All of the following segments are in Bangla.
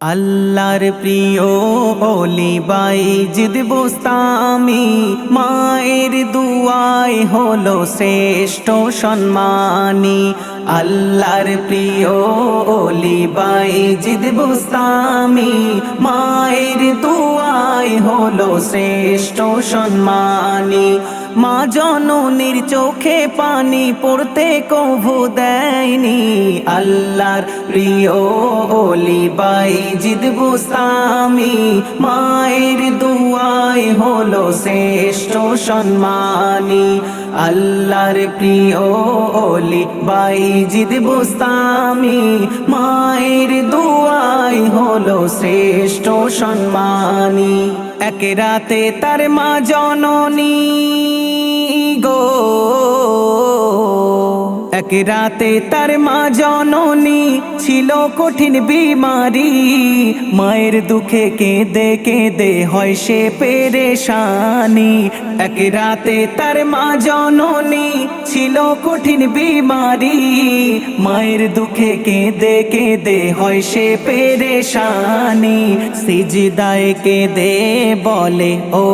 আল্লাহর প্রিয় ওলি বাইজিদ বুস্তামি, মায়ের দুয়ায় হলো শ্রেষ্ঠ সম্মানী। আল্লাহর প্রিয় ওলি বাইজিদ বুস্তামি, মায়ের দুয়ায় হলো শ্রেষ্ঠ সম্মানী। মা জননীর চোখে পানি পড়তে কভু দেয়নি। আল্লাহর প্রিয় ওলি বাইজিদ বুস্তামি, মায়ের দুয়ায় হলো শ্রেষ্ঠ সম্মানী। আল্লাহর প্রিয় ওলি বাইজিদ বুস্তামি, মায়ের দুয়ায় হলো শ্রেষ্ঠ সম্মানী। এক রাতে তার মা জননী গো, এক রাতে তার মা জননী ছিল কঠিন বিমারি। মায়ের দুঃখে কেঁদে কেঁদে হয় সে পেরেশানি। এক রাতে তার মা জননী ছিল কঠিন বিমারি। মায়ের দুঃখে কেঁদে কেঁদে হয় সে পেরেশানি। সিজদায় কেঁদে বলে ও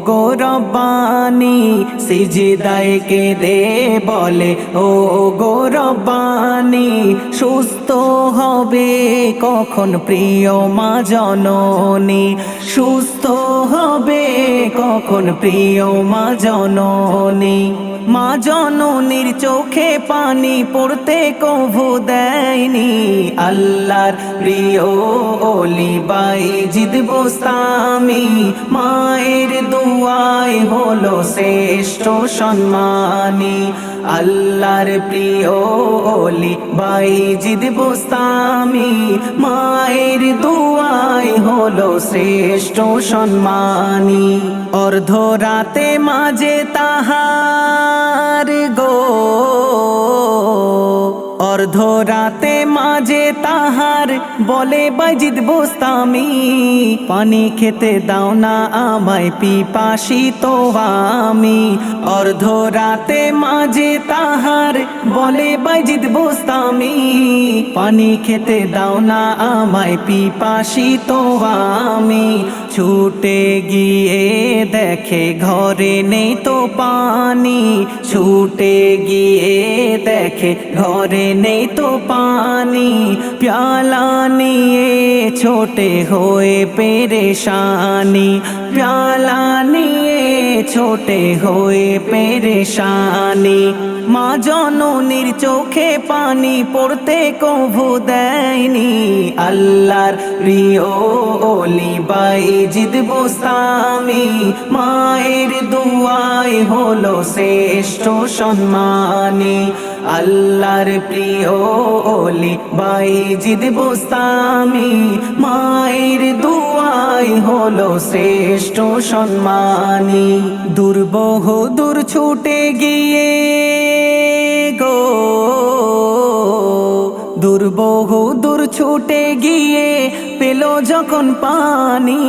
গো রব্বানি, সিজদায় কেঁদে বলে ও গো রব্বানি। সুস্থ হবে কখন প্রিয় মা জননী, সুস্থ হবে কখন প্রিয় মা জননী। মা জননীর চোখে পানি পড়তে কভু দেয়নি। আল্লাহর প্রিয় ওলি বাইজিদ বুস্তামি, মায়ের দুয়ায় হলো শ্রেষ্ঠ সম্মানী। আল্লাহর প্রিয় ওলি বাইজিদ বুস্তামি, মায়ের দুয়ায় হলো শ্রেষ্ঠ সম্মানী। অর্ধরাতে মাঝে তাহার গো, অর্ধরাতে মাঝে তাহার বলে বাইজিদ বুস্তামি, পানি খেতে দাও না আমায় পিপাসিত আমি। অর্ধরাতে মাঝে তাহার বলে বাইজিদ বুস্তামি, পানি খেতে দাও না আমায় পিপাসিত আমি। ছুটে গিয়ে দেখে ঘরে নেই তো পানি, ছুটে গিয়ে দেখে ঘরে নেই তো পানি। প্যালা নিয়ে ছোটে হয়ে পেরেশানি, প্যালা নিয়ে ছোটে হয়ে পেরেশানি। মা জননীর চোখে পানি পড়তে কভু দেয়নি। আল্লাহর প্রিয় ওলি বাইজিদ বুস্তামি, মায়ের দুয়ায় হলো শ্রেষ্ঠ সম্মানী। আল্লাহর প্রিয় ওলি বাইজিদ বুস্তামি, মায়ের দুয়ায় হলো শ্রেষ্ঠ সম্মানী। দূর ছুটে গিয়ে গো, দূর ছুটে গিয়ে পেল যখন পানি।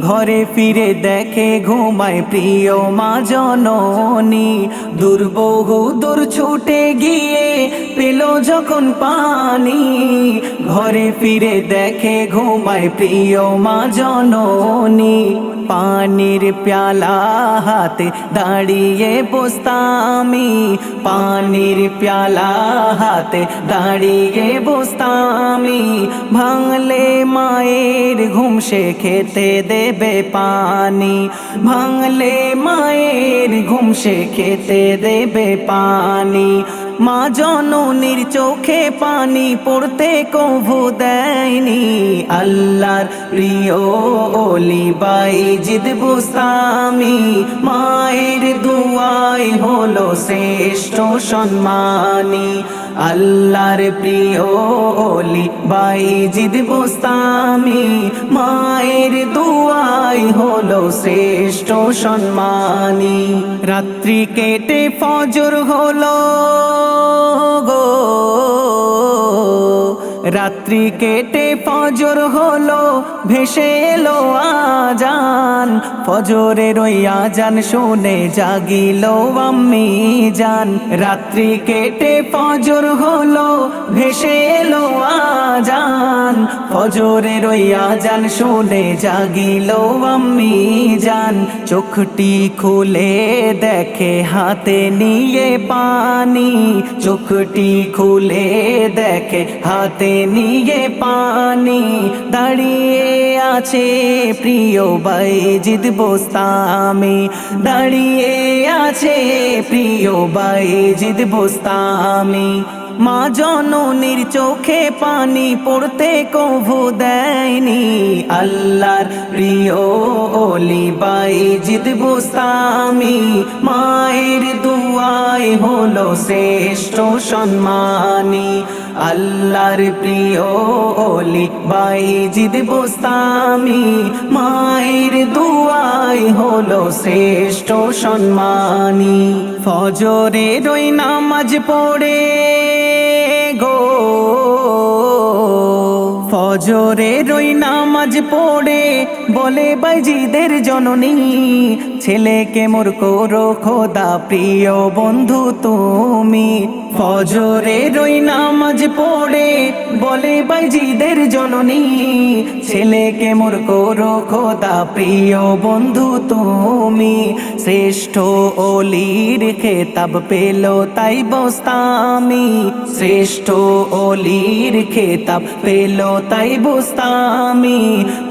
ঘরে ফিরে দেখে ঘুমায় প্রিয় মা জননী। দূর ছুটে গিয়ে পেল যখন পানি। ঘরে ফিরে দেখে ঘুমায় প্রিয় মা জননী। পানির প্যালা হাতে দাঁড়িয়ে বুস্তামি, পানির প্যালা হাতে দাঁড়িয়ে বুস্তামি। ভাঙলে মায়ের ঘুম সে খেতে দেবে পানি, ভাঙলে মায়ের ঘুম সে খেতে দেবে পানি। মা জননীর চোখে পানি পড়তে কভু দেয়নি। আল্লাহর প্রিয় ওলি বাইজিদ বুস্তামি, মায়ের দুয়ায় হলো শ্রেষ্ঠ সম্মানী। আল্লাহর প্রিয় ওলি বাইজিদ বুস্তামি, মায়ের দুয়ায় হলো শ্রেষ্ঠ সম্মানী। রাত্রি কেটে ফজর হলো গো, রাত্রি রাত্রি কেটে ফজর হলো, ভেসে এলো আজান। ফজরের ওই আজান শুনে জাগিল আম্মি জান। রাত্রি কেটে ফজর হলো, ভেসে এলো আজান। ফজরের ওই আজান শুনে জাগিল আম্মি জান। চোখটি খুলে দেখে হাতে নিয়ে পানি, চোখটি খুলে দেখে হাতে নিয়ে পানি। দাঁড়িয়ে আছে প্রিয় বাইজিদ বোস্তামি, দাঁড়িয়ে আছে প্রিয় বাইজিদ বোস্তামি। মা জননীর চোখে পানি পড়তে কভু দেয়নি, আল্লাহর প্রিয় ওলি বাইজিদ বোস্তামি। মায়ের দুয়ায় হলো শ্রেষ্ঠ সম্মানী, আল্লাহর প্রিয় ওলি বাইজিদ বোস্তামি। মায়ের দুয়ায় হলো শ্রেষ্ঠ সম্মানী। ফজরের ওই নামাজ পড়ে গো, ফজরের ওই নামাজ পড়ে বলে বাইজিদের জননী, ছেলেকে মোর করো খোদা প্রিয় বন্ধু তুমি। ফজরের ওই নামাজ পড়ে বলে বাইজিদের জননী, ছেলেকে মোর করো খোদা প্রিয় বন্ধু তুমি। শ্রেষ্ঠ ওলির খেতাব পেল তাই বোস্তামি, শ্রেষ্ঠ ওলির খেতাব পেল তাই বোস্তামি।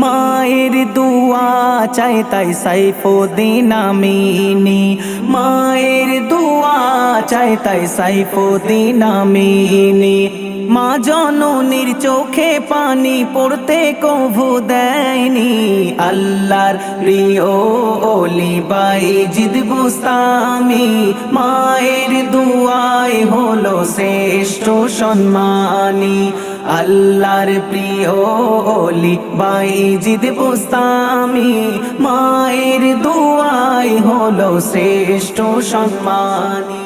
মায়ের দুয়া চাই তাই সাইফুদ্দিন আমিনী, মায়ের দুয়া চাই তাই সাইফুদ্দিন আমিনী। মা জননীর চোখে পানি পড়তে কভু দেয়নি, আল্লাহর প্রিয় ওলি বাইজিদ বোস্তামি। মায়ের দুয়ায় হলো শ্রেষ্ঠ সম্মানী, আল্লাহর প্রিয় ওলি বাইজিদ বোস্তামি। মায়ের দুয়ায় হলো শ্রেষ্ঠ সম্মানী।